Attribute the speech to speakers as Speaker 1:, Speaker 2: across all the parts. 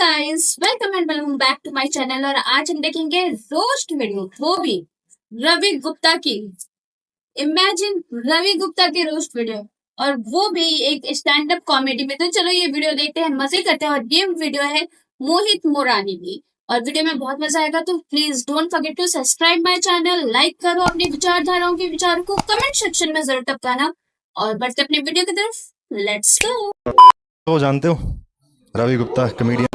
Speaker 1: Guys, welcome and welcome back to my channel. और आज हम देखेंगे रोस्ट वीडियो, वो भी रवि गुप्ता की। इमेजिन रवि गुप्ता की रोस्ट वीडियो, और वो भी एक स्टैंड अप कॉमेडी में। तो चलो ये वीडियो देखते हैं, मजे करते हैं। और ये वीडियो है मोहित मोरानी की, और वीडियो में बहुत मजा आएगा। तो please don't forget to subscribe my channel, like करो, अपनी विचारधाराओं के विचारों को कमेंट सेक्शन में जरूर टपकाना। और बढ़ते अपनी वीडियो की तरफ, लेट्स गो।
Speaker 2: तो जानते हो Ravi Gupta comedian,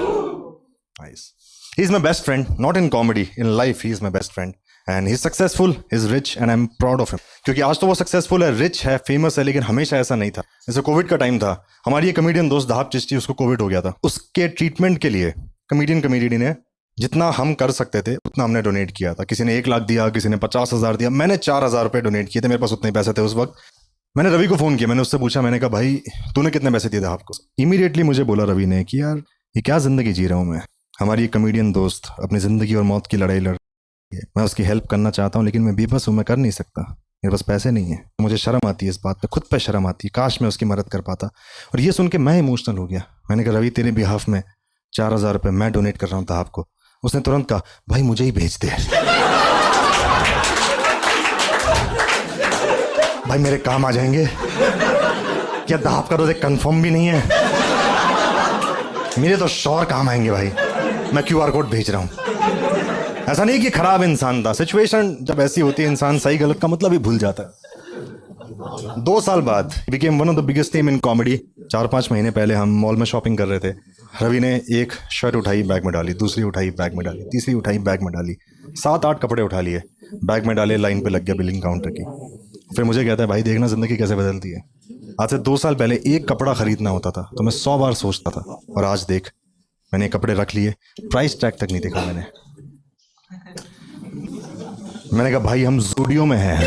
Speaker 2: nice. He is my best friend, not in comedy, in life he is my best friend and he's successful, he's rich and I'm proud of him. क्योंकि आज तो वो सक्सेसफुल है, रिच है, famous है, लेकिन हमेशा ऐसा नहीं था। जैसे कोविड का टाइम था, हमारी ये कमेडियन दोस्त दहाब चिश्ती, उसको कोविड हो गया था। उसके ट्रीटमेंट के लिए कमेडियन ने जितना हम कर सकते थे उतना हमने डोनेट किया था। किसी ने 1 लाख दिया, किसी ने 50,000 दिया, मैंने 4,000 रुपये डोनेट किए थे। मेरे पास उतने पैसे थे उस वक्त। मैंने रवि को फ़ोन किया, मैंने उससे पूछा, मैंने कहा भाई तूने कितने पैसे दिए थे आपको। इमीडिएटली मुझे बोला रवि ने कि यार ये क्या ज़िंदगी जी रहा हूँ मैं। हमारी एक कमेडियन दोस्त अपनी ज़िंदगी और मौत की लड़ाई लड़ रही है। मैं उसकी हेल्प करना चाहता हूँ, लेकिन मैं बेबस हूँ, मैं कर नहीं सकता, मेरे पास पैसे नहीं है। मुझे शर्म आती है इस बात पे, खुद पे शर्म आती है। काश मैं उसकी मदद कर पाता। और ये सुन के मैं इमोशनल हो गया। मैंने कहा रवि तेरे बिहाफ में 4,000 रुपये मैं डोनेट कर रहा हूँ आपको। उसने तुरंत कहा भाई मुझे ही भेज दे, भाई मेरे काम आ जाएंगे। क्या दाब का रोज कंफर्म भी नहीं है, मेरे तो शौर काम आएंगे भाई। मैं QR कोड भेज रहा हूं। ऐसा नहीं कि खराब इंसान था, सिचुएशन जब ऐसी होती है इंसान सही गलत का मतलब ही भूल जाता है। 2 साल बाद became one of the biggest name in comedy. 4-5 महीने पहले हम मॉल में शॉपिंग कर रहे थे। रवि ने एक शर्ट उठाई, बैग में डाली, दूसरी उठाई, बैग में डाली, तीसरी उठाई, बैग में डाली, 7-8 कपड़े उठा लिए, बैग में डाले, लाइन पे लग गया बिलिंग काउंटर की। फिर मुझे कहता है भाई देखना ज़िंदगी कैसे बदलती है। आज से 2 साल पहले एक कपड़ा खरीदना होता था तो मैं 100 बार सोचता था, और आज देख मैंने कपड़े रख लिए, प्राइस टैग तक नहीं देखा मैंने कहा भाई हम ज़ूडियो में हैं।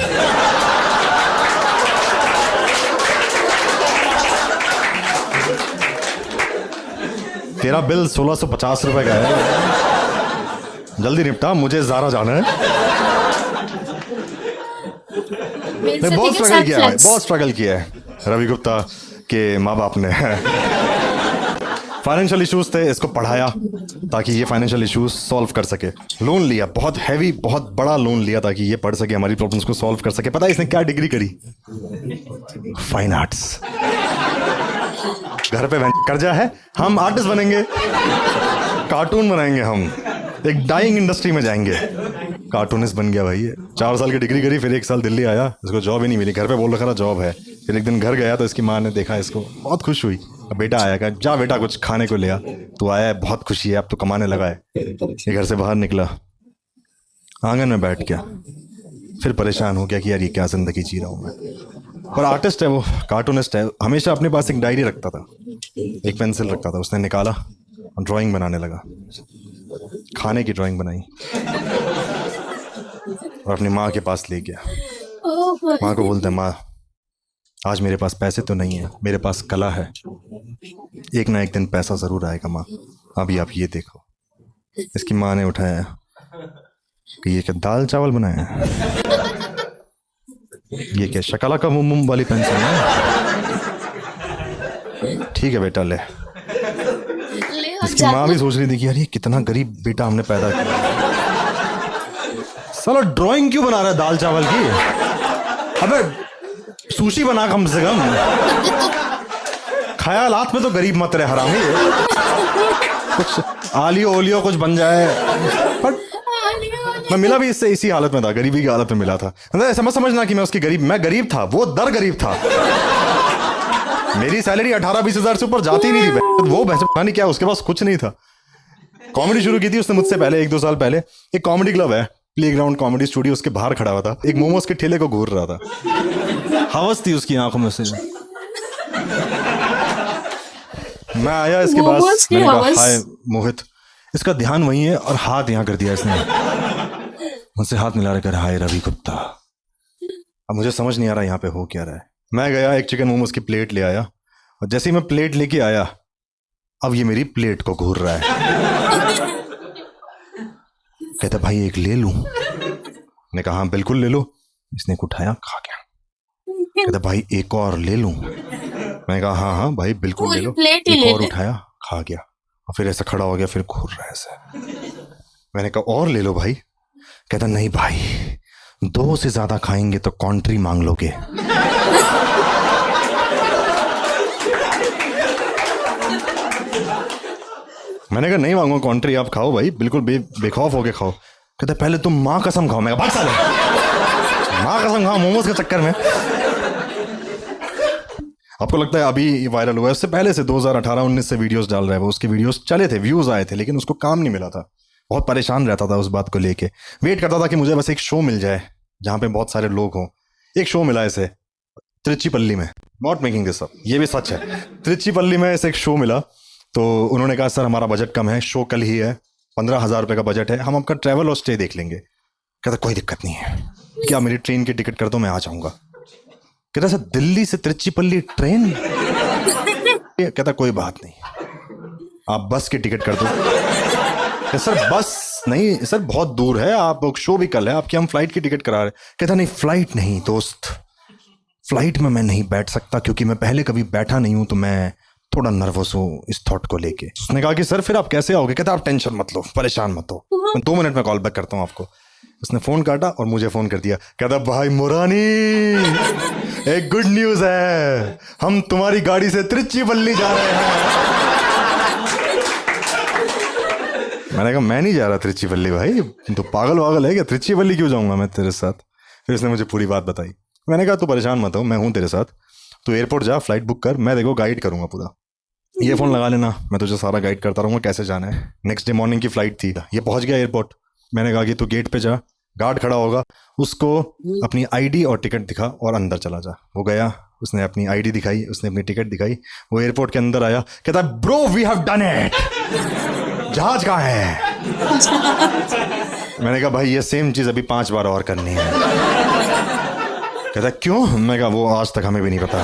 Speaker 2: तेरा बिल 1650 रुपए का है, जल्दी निपटा, मुझे ज़ारा जाना है। बहुत स्ट्रगल किया है, बहुत स्ट्रगल किया है रवि गुप्ता के माँ बाप ने। फाइनेंशियल इश्यूज थे, इसको पढ़ाया ताकि ये फाइनेंशियल इश्यूज सॉल्व कर सके। लोन लिया, बहुत हैवी, बहुत बड़ा लोन लिया ताकि ये पढ़ सके, हमारी प्रॉब्लम्स को सॉल्व कर सके। पता है इसने क्या डिग्री करी? Fine arts. घर पे कर्जा है, हम आर्टिस्ट बनेंगे, कार्टून बनाएंगे, हम एक डाइंग इंडस्ट्री में जाएंगे। कार्टूनिस्ट बन गया भाई। 4 साल की डिग्री करी, फिर 1 साल दिल्ली आया, इसको जॉब ही नहीं मिली। घर पे बोल रखा था जॉब है। फिर एक दिन घर गया तो इसकी माँ ने देखा इसको, बहुत खुश हुई। अब बेटा आया, कहा जा बेटा कुछ खाने को ले आ। तो आया है, बहुत खुशी है, अब तो कमाने लगा है। ये घर से बाहर निकला, आंगन में बैठ गया, फिर परेशान हो गया कि यार ये क्या ज़िंदगी जी रहा हूँ मैं। और आर्टिस्ट है वो, कार्टूनिस्ट है, हमेशा अपने पास एक डायरी रखता था, एक पेंसिल रखता था। उसने निकाला और ड्राइंग बनाने लगा, खाने की ड्राइंग बनाई और अपनी माँ के पास ले गया। माँ को बोलते, माँ आज मेरे पास पैसे तो नहीं है, मेरे पास कला है, एक ना एक दिन पैसा ज़रूर आएगा माँ, अभी आप ये देखो। इसकी माँ ने उठाया कि ये क्या दाल चावल बनाया है, ये क्या शकला का मुम वाली पेंसिल है, ठीक है बेटा ले। इसकी माँ भी सोच रही थी कि यार ये कितना गरीब बेटा हमने पैदा किया। साला ड्राइंग क्यों बना रहा है दाल चावल की? अबे सुशी बना कम से कम। ख्यालात में तो गरीब मत रहे हरामी, कुछ आलियो ओलियो कुछ बन जाए। पर मैं मिला भी इससे इसी हालत में था, गरीबी की हालत में मिला था। ऐसा मत समझना कि मैं गरीब था, वो दर गरीब था। मेरी सैलरी 18-20 हज़ार से ऊपर जाती नहीं थी। वो पता नहीं क्या, उसके पास कुछ नहीं था। कॉमेडी शुरू की थी उसने मुझसे पहले, 1-2 साल पहले। एक कॉमेडी क्लब है, प्लेग्राउंड कॉमेडी स्टूडियो, उसके बाहर खड़ा हुआ था, एक मोमोज के ठेले को घूर रहा था। हवस थी उसकी आंखों में से। मैं आया इसके पास, मैंने कहा हाय मोहित। इसका ध्यान वही है और हाथ यहाँ कर दिया इसने, मुझसे हाथ मिला रहा, कर हाय रवि गुप्ता। अब मुझे समझ नहीं आ रहा यहाँ पे हो क्या रहा है। मैं गया, एक चिकन मोमोज की प्लेट ले आया, और जैसे ही मैं प्लेट लेके आया, अब ये मेरी प्लेट को घूर रहा है। कहता भाई एक ले लूं? मैंने कहा हाँ बिल्कुल ले लो। इसने एक उठाया, खा गया। कहता भाई एक और ले लूं? मैंने कहा हाँ हाँ भाई बिल्कुल ले लो। एक और उठाया, खा गया। और फिर ऐसा खड़ा हो गया, फिर घूर रहा है ऐसे। मैंने कहा और ले लो भाई। कहता नहीं भाई, 2 से ज्यादा खाएंगे तो कॉन्ट्री मांग लोगे। मैंने कहा नहीं मांगो कॉन्ट्री, आप खाओ भाई, बिल्कुल बेखौफ होके खाओ। कहता पहले तुम माँ कसम खाओ। मैं भाग साले, माँ कसम खाओ मोमोज के चक्कर में। आपको लगता है अभी वायरल हुआ है? उससे पहले से 2018-19 से वीडियोस डाल रहा है वो। उसके वीडियोस चले थे, व्यूज आए थे, लेकिन उसको काम नहीं मिला था। बहुत परेशान रहता था उस बात को लेके। वेट करता था कि मुझे बस एक शो मिल जाए जहाँ पे बहुत सारे लोग हों। एक शो मिला ऐसे त्रिचिपल्ली में, नॉट मेकिंग दिस अप, ये भी सच है। त्रिचिपल्ली में ऐसे एक शो मिला, तो उन्होंने कहा सर हमारा बजट कम है, शो कल ही है, 15,000 रुपये का बजट है, हम आपका ट्रैवल और स्टे देख लेंगे। कहता कोई दिक्कत नहीं है, क्या मेरी ट्रेन की टिकट कर दो, मैं आ जाऊँगा। कहता सर दिल्ली से त्रिचिपल्ली ट्रेन? कहता कोई बात नहीं, आप बस की टिकट कर दो। सर बस नहीं सर, बहुत दूर है, आप शो भी कल है, आपकी हम फ्लाइट की टिकट करा रहे। कहता नहीं फ्लाइट नहीं दोस्त, फ्लाइट में मैं नहीं बैठ सकता क्योंकि मैं पहले कभी बैठा नहीं हूं, तो मैं थोड़ा नर्वस हूँ इस थॉट को लेके। उसने कहा कि सर फिर आप कैसे आओगे? कहता आप टेंशन मत लो, परेशान मत हो, मैं 2 मिनट में कॉल बैक करता हूँ आपको। उसने फोन काटा और मुझे फोन कर दिया। कहता भाई मुरानी, एक गुड न्यूज है, हम तुम्हारी गाड़ी से त्रिचिपल्ली जा रहे हैं। मैंने कहा मैं नहीं जा रहा त्रिचिपल्ली भाई, तो पागल वागल है क्या, त्रिचिपल्ली क्यों जाऊंगा मैं तेरे साथ। फिर उसने मुझे पूरी बात बताई। मैंने कहा तू परेशान मत हो, मैं हूँ तेरे साथ, तू एयरपोर्ट जा, फ्लाइट बुक कर, मैं देखो गाइड करूंगा पूरा, ये फोन लगा लेना, मैं तुझे सारा गाइड करता रहूंगा कैसे जाना है। नेक्स्ट डे मॉर्निंग की फ्लाइट थी, ये पहुंच गया एयरपोर्ट। मैंने कहा कि तू गेट पे जा, गार्ड खड़ा होगा, उसको अपनी आईडी और टिकट दिखा और अंदर चला जा। वो गया, उसने अपनी आईडी दिखाई, उसने अपनी टिकट दिखाई, वो एयरपोर्ट के अंदर आया। कहता bro we have done it, जहाज कहाँ है? मैंने कहा भाई ये सेम चीज अभी 5 बार और करनी है। कहता क्यों? मैं कहा वो आज तक हमें भी नहीं पता।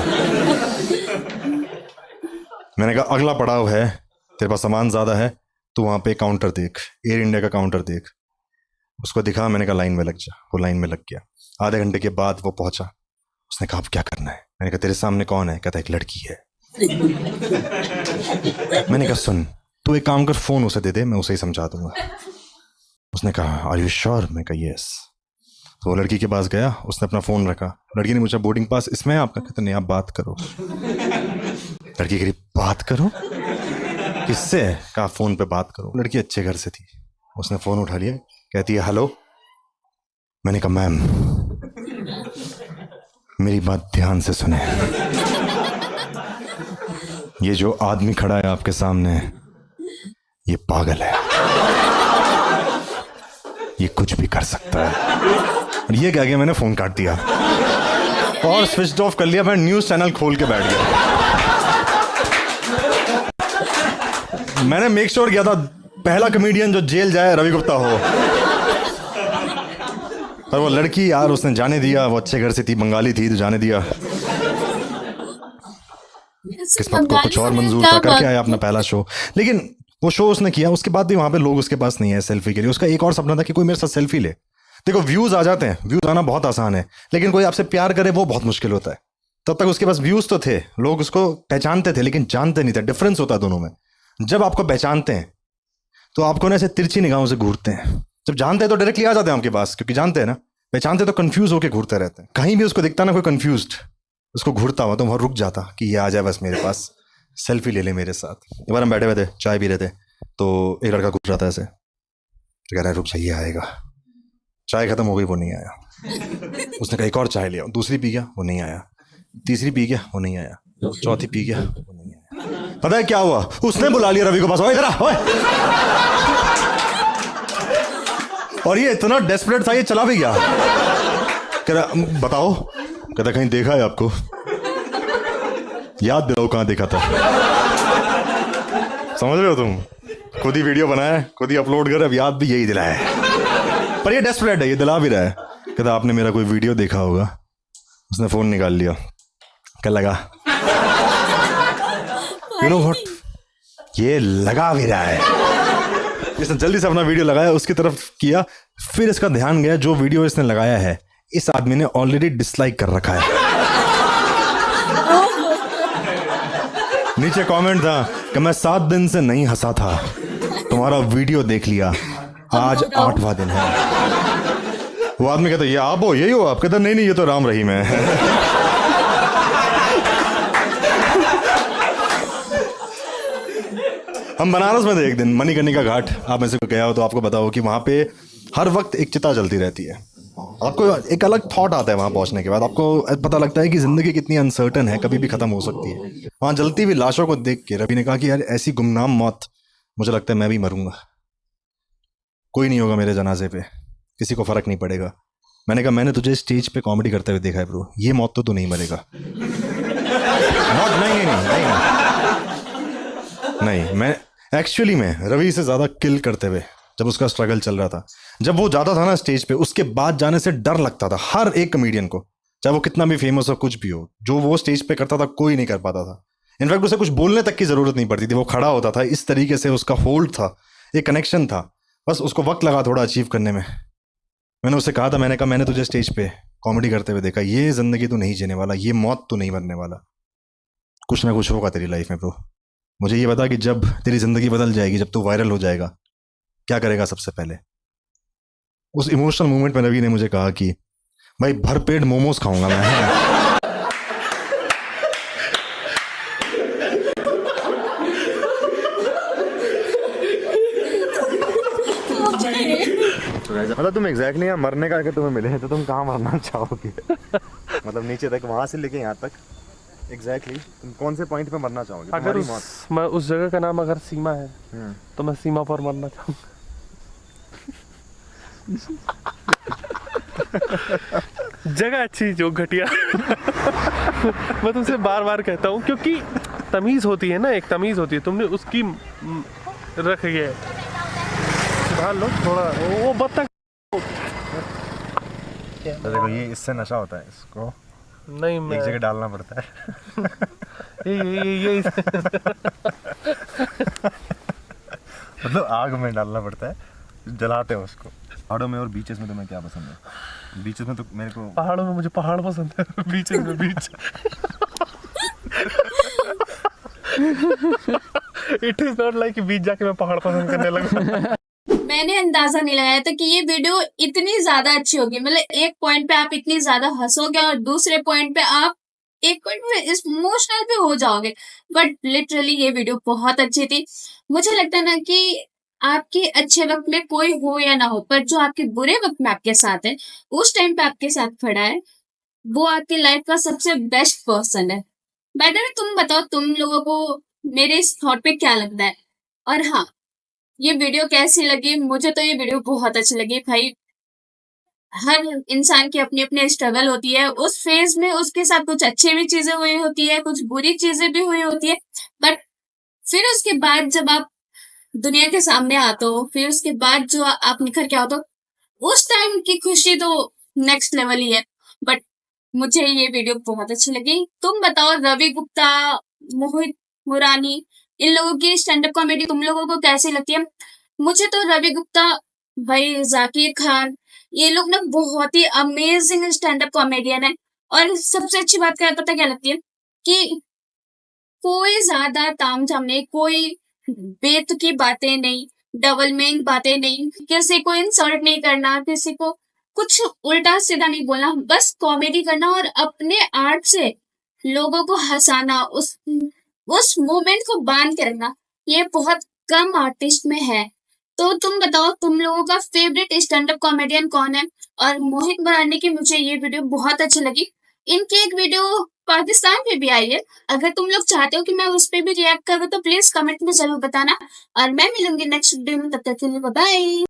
Speaker 2: मैंने कहा अगला पड़ाव है, तेरे पास सामान ज्यादा है, तू वहां पे काउंटर देख, एयर इंडिया का काउंटर देख। उसको दिखा, मैंने कहा लाइन में लग जा। वो लाइन में लग गया। आधे घंटे के बाद वो पहुंचा। उसने कहा अब क्या करना है? मैंने कहा तेरे सामने कौन है? कहता एक लड़की है। मैंने कहा सुन, तू एक काम कर, फोन उसे दे दे, मैं उसे ही समझा दूंगा। उसने कहा आर यू श्योर? मैं कहा यस। तो वो लड़की के पास गया, उसने अपना फोन रखा। लड़की ने पूछा बोर्डिंग पास इसमें है आपका? कहता नहीं, आप बात करो। लड़की कह रही बात करो? किससे? कहा फोन पे बात करो। लड़की अच्छे घर से थी, उसने फोन उठा लिया, कहती है हेलो। मैंने कहा मैम मेरी बात ध्यान से सुने, ये जो आदमी खड़ा है आपके सामने, ये पागल है, ये कुछ भी कर सकता है। और ये कह के मैंने फोन काट दिया और स्विच ऑफ कर लिया। मैं न्यूज चैनल खोल के बैठ गया। मैंने मेक श्योर किया था पहला कमेडियन जो जेल जाए रवि गुप्ता हो। पर वो लड़की यार, उसने जाने दिया, वो अच्छे घर से थी, बंगाली थी, तो जाने दिया। किस्मत को कुछ और मंजूर था, करके आया अपना पहला शो। लेकिन वो शो उसने किया, उसके बाद भी वहां पे लोग उसके पास नहीं है सेल्फी के लिए। उसका एक और सपना था कि कोई मेरे साथ सेल्फी ले। देखो व्यूज आ जाते हैं, व्यूज आना बहुत आसान है, लेकिन कोई आपसे प्यार करे वो बहुत मुश्किल होता है। तब तक उसके पास व्यूज तो थे, लोग उसको पहचानते थे, लेकिन जानते नहीं थे। डिफरेंस होता है दोनों में। जब आपको पहचानते हैं तो आपको ना ऐसे तिरछी निगाहों से घूरते हैं, जब जानते हैं तो डायरेक्टली आ जाते हैं आपके पास, क्योंकि जानते हैं ना। पहचानते तो कंफ्यूज होकर घूरते रहते हैं। कहीं भी उसको दिखता ना कोई कंफ्यूज्ड, उसको घूरता हुआ, तो वहां रुक जाता कि ये आ जाए बस मेरे पास, सेल्फी ले ले मेरे साथ। एक बार हम बैठे हुए थे, चाय पी रहे थे, तो एक लड़का घूर रहा था ऐसे, तो कह रहा है रुक जाइए आएगा। चाय खत्म हो गई, वो नहीं आया। उसने कहा एक और चाय लिया, दूसरी पी गया, वो नहीं आया। तीसरी पी गया, वो नहीं आया। चौथी पी गया, वो नहीं आया। पता है क्या हुआ? उसने बुला लिया रवि को पास, ओए इधर आ, ओए। और ये इतना डेस्परेट था, ये चला भी गया। कह रहा बताओ। कहता कहीं देखा है आपको? याद दिलाओ कहां देखा था। समझ रहे हो तुम? खुद ही वीडियो बनाया, खुद ही अपलोड कर, अब याद भी यही दिलाया है। पर ये डेस्परेट है, ये दिला भी रहा है। कहता आपने मेरा कोई वीडियो देखा होगा। उसने फोन निकाल लिया, क्या लगा? यू नो व्हाट, ये लगा भी रहा है। इसने जल्दी से अपना वीडियो लगाया, उसकी तरफ किया, फिर इसका ध्यान गया जो वीडियो इसने लगाया है इस आदमी ने ऑलरेडी डिसलाइक कर रखा है। नीचे कमेंट था कि मैं 7 दिन से नहीं हंसा था, तुम्हारा वीडियो देख लिया, आज 8वां दिन है। वो आदमी कहता ये आप हो, यही हो आप? कहता नहीं ये तो राम रहीम है। हम बनारस में थे एक दिन, मणिकर्णिका घाट, आप में से कोई गया हो तो आपको पता हो कि वहाँ पे हर वक्त एक चिता जलती रहती है। आपको एक अलग थॉट आता है वहाँ पहुँचने के बाद, आपको पता लगता है कि ज़िंदगी कितनी अनसर्टन है, कभी भी ख़त्म हो सकती है। वहाँ जलती हुई लाशों को देख के रवि ने कहा कि यार ऐसी गुमनाम मौत, मुझे लगता है मैं भी मरूंगा, कोई नहीं होगा मेरे जनाजे पे, किसी को फ़र्क नहीं पड़ेगा। मैंने कहा मैंने तुझे स्टेज पे कॉमेडी करते हुए देखा है ब्रो, ये मौत तो तू नहीं मरेगा। नहीं, मैं एक्चुअली में रवि से ज़्यादा किल करते हुए, जब उसका स्ट्रगल चल रहा था, जब वो जाता था ना स्टेज पे, उसके बाद जाने से डर लगता था हर एक कमेडियन को, चाहे वो कितना भी फेमस हो, कुछ भी हो। जो वो स्टेज पे करता था कोई नहीं कर पाता था। इनफैक्ट उसे कुछ बोलने तक की ज़रूरत नहीं पड़ती थी, वो खड़ा होता था, इस तरीके से उसका होल्ड था, एक कनेक्शन था, बस उसको वक्त लगा थोड़ा अचीव करने में। मैंने उससे कहा था, मैंने कहा मैंने तुझे स्टेज पे कॉमेडी करते हुए देखा, ये ज़िंदगी तू नहीं जीने वाला, ये मौत तू नहीं मरने वाला, कुछ ना कुछ होगा तेरी लाइफ में ब्रो। मुझे ये बता कि जब तेरी ज़िंदगी बदल जाएगी, जब तू वायरल हो जाएगा, क्या करेगा सबसे पहले? उस इमोशनल मोमेंट में रवि ने मुझे कहा कि भाई भरपेट मोमोज खाऊंगा मैं। मतलब तुम एग्जैक्टली यहाँ मरने का अगर तुम्हें मिले तो तुम कहाँ मरना चाहोगे? मतलब नीचे तक, वहां से लेके यहाँ तक, एग्जैक्टली तुम कौन से पॉइंट पे मरना चाहोगे?
Speaker 3: अगर उस जगह का नाम अगर सीमा है तो मैं सीमा पर मरना चाहूंगा। जगह अच्छी जो घटिया। मैं तुमसे बार बार कहता हूँ, क्योंकि तमीज होती है ना, एक तमीज होती है, तुमने उसकी रख गया, सुधार लो थोड़ा। वो बत्तख
Speaker 2: तो देखो ये इससे नशा होता है, इसको
Speaker 3: नहीं मैं
Speaker 2: एक जगह डालना पड़ता है।
Speaker 3: ये
Speaker 2: मतलब आग में डालना पड़ता है, जलाते हैं उसको। पहाड़ों में और बीचेस में तुम्हें क्या पसंद है? बीचेस में तो मेरे को,
Speaker 3: पहाड़ों में मुझे पहाड़ पसंद है, बीचेस में बीच। इट इज नॉट लाइक बीच जाके मैं पहाड़ पसंद करने लगा।
Speaker 1: मैंने अंदाजा नहीं लगाया था कि ये वीडियो इतनी ज्यादा अच्छी होगी। मतलब एक पॉइंट पे आप इतनी ज्यादा हंसोगे और दूसरे पॉइंट पे आप एक पॉइंट पे इमोशनल पे हो जाओगे। बट लिटरली ये वीडियो बहुत अच्छी थी। मुझे लगता है ना कि आपके अच्छे वक्त में कोई हो या ना हो, पर जो आपके बुरे वक्त में आपके साथ है, उस टाइम पे आपके साथ खड़ा है, वो आपकी लाइफ का सबसे बेस्ट पर्सन है। बेटर तुम बताओ, तुम लोगों को मेरे इस थॉट पे क्या लगता है? और हाँ, ये वीडियो कैसी लगी? मुझे तो ये वीडियो बहुत अच्छी लगी भाई। हर इंसान की अपनी अपनी स्ट्रगल होती है, उस फेज में उसके साथ कुछ अच्छी भी चीजें हुई होती है, कुछ बुरी चीजें भी हुई होती है। बट फिर उसके बाद जब आप दुनिया के सामने आते हो, फिर उसके बाद जो आप निखर के आते हो, उस टाइम की खुशी तो नेक्स्ट लेवल ही है। बट मुझे ये वीडियो बहुत अच्छी लगी। तुम बताओ, रवि गुप्ता, मोहित मुरानी, इन लोगों की स्टैंड अप कॉमेडी तुम लोगों को कैसी लगती है? मुझे तो रवि गुप्ता भाई, जाकिर खान, ये लोग ना बहुत ही अमेजिंग स्टैंड अप कॉमेडियन है। और सबसे अच्छी बात क्या पता क्या लगती है? कि कोई ज्यादा तामझाम नहीं, कोई बेतुकी बातें नहीं, डबल मीनिंग बातें नहीं, किसी को इंसल्ट नहीं करना, किसी को कुछ उल्टा सीधा नहीं बोलना, बस कॉमेडी करना और अपने आर्ट से लोगों को हंसाना, उस मोमेंट को बांध के रखना। ये बहुत कम आर्टिस्ट में है। तो तुम बताओ, तुम लोगों का फेवरेट स्टैंड अप कॉमेडियन कौन है? और मोहित मरानी की मुझे ये वीडियो बहुत अच्छी लगी। इनकी एक वीडियो पाकिस्तान पे भी आई है, अगर तुम लोग चाहते हो कि मैं उस पर भी रिएक्ट करूँ तो प्लीज कमेंट में जरूर बताना। और मैं मिलूंगी नेक्स्ट वीडियो में, तब तक के लिए बाय।